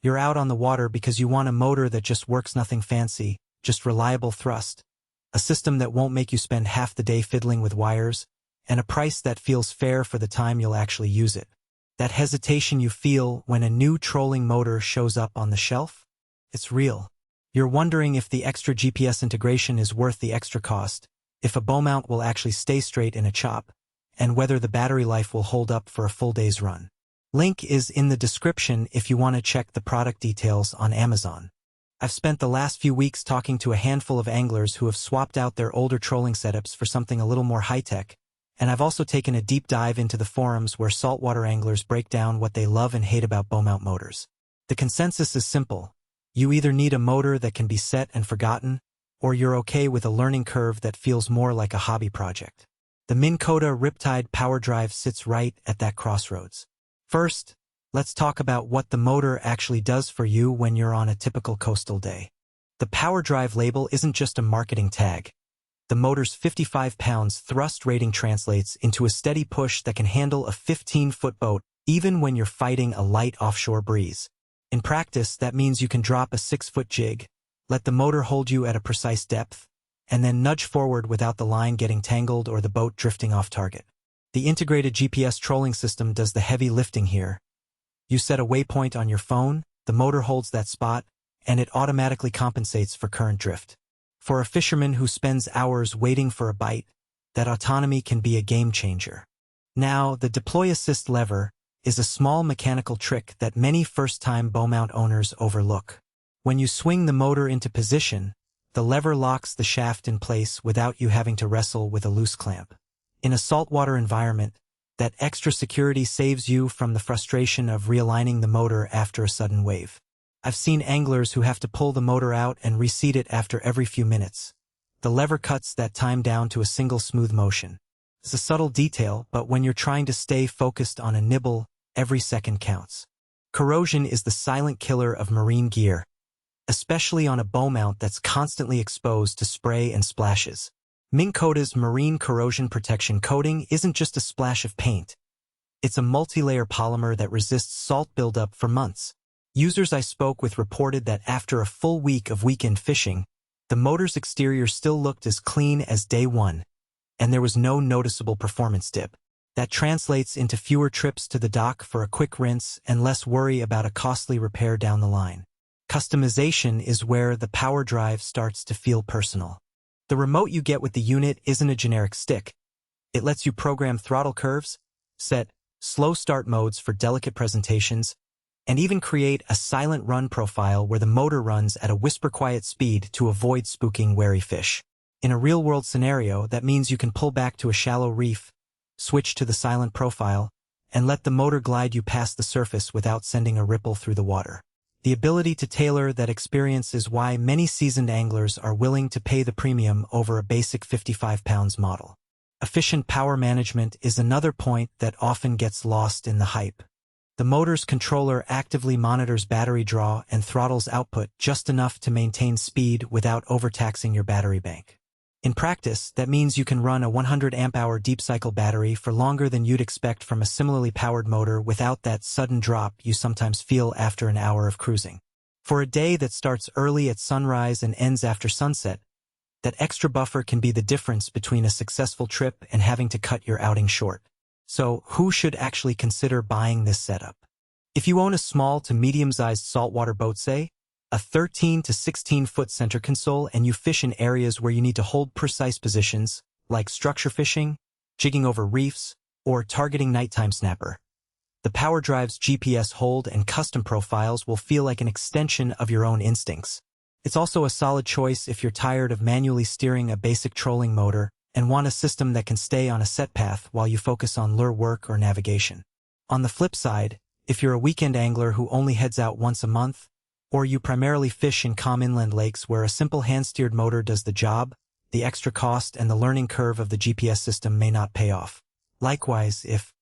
You're out on the water because you want a motor that just works, nothing fancy, just reliable thrust, a system that won't make you spend half the day fiddling with wires, and a price that feels fair for the time you'll actually use it. That hesitation you feel when a new trolling motor shows up on the shelf? It's real. You're wondering if the extra GPS integration is worth the extra cost, if a bow mount will actually stay straight in a chop, and whether the battery life will hold up for a full day's run. Link is in the description if you want to check the product details on Amazon. I've spent the last few weeks talking to a handful of anglers who have swapped out their older trolling setups for something a little more high-tech, and I've also taken a deep dive into the forums where saltwater anglers break down what they love and hate about bow mount motors. The consensus is simple. You either need a motor that can be set and forgotten, or you're okay with a learning curve that feels more like a hobby project. The Minn Kota Riptide PowerDrive sits right at that crossroads. First, let's talk about what the motor actually does for you when you're on a typical coastal day. The PowerDrive label isn't just a marketing tag. The motor's 55 pounds thrust rating translates into a steady push that can handle a 15-foot boat even when you're fighting a light offshore breeze. In practice, that means you can drop a 6-foot jig, let the motor hold you at a precise depth, and then nudge forward without the line getting tangled or the boat drifting off target. The integrated GPS trolling system does the heavy lifting here. You set a waypoint on your phone, the motor holds that spot, and it automatically compensates for current drift. For a fisherman who spends hours waiting for a bite, that autonomy can be a game changer. Now, the deploy assist lever is a small mechanical trick that many first-time bow mount owners overlook. When you swing the motor into position, the lever locks the shaft in place without you having to wrestle with a loose clamp. In a saltwater environment, that extra security saves you from the frustration of realigning the motor after a sudden wave. I've seen anglers who have to pull the motor out and reseat it after every few minutes. The lever cuts that time down to a single smooth motion. It's a subtle detail, but when you're trying to stay focused on a nibble, every second counts. Corrosion is the silent killer of marine gear, especially on a bow mount that's constantly exposed to spray and splashes. Minn Kota's marine corrosion protection coating isn't just a splash of paint. It's a multi-layer polymer that resists salt buildup for months. Users I spoke with reported that after a full week of weekend fishing, the motor's exterior still looked as clean as day one, and there was no noticeable performance dip. That translates into fewer trips to the dock for a quick rinse and less worry about a costly repair down the line. Customization is where the PowerDrive starts to feel personal. The remote you get with the unit isn't a generic stick. It lets you program throttle curves, set slow start modes for delicate presentations, and even create a silent run profile where the motor runs at a whisper-quiet speed to avoid spooking wary fish. In a real-world scenario, that means you can pull back to a shallow reef, switch to the silent profile, and let the motor glide you past the surface without sending a ripple through the water. The ability to tailor that experience is why many seasoned anglers are willing to pay the premium over a basic 55 pounds model. Efficient power management is another point that often gets lost in the hype. The motor's controller actively monitors battery draw and throttles output just enough to maintain speed without overtaxing your battery bank. In practice, that means you can run a 100 amp-hour deep cycle battery for longer than you'd expect from a similarly powered motor without that sudden drop you sometimes feel after an hour of cruising. For a day that starts early at sunrise and ends after sunset, that extra buffer can be the difference between a successful trip and having to cut your outing short. So, who should actually consider buying this setup? If you own a small to medium-sized saltwater boat, say, a 13 to 16-foot center console, and you fish in areas where you need to hold precise positions, like structure fishing, jigging over reefs, or targeting nighttime snapper, the PowerDrive's GPS hold and custom profiles will feel like an extension of your own instincts. It's also a solid choice if you're tired of manually steering a basic trolling motor and want a system that can stay on a set path while you focus on lure work or navigation. On the flip side, if you're a weekend angler who only heads out once a month, or you primarily fish in calm inland lakes where a simple hand-steered motor does the job, the extra cost and the learning curve of the GPS system may not pay off. Likewise, if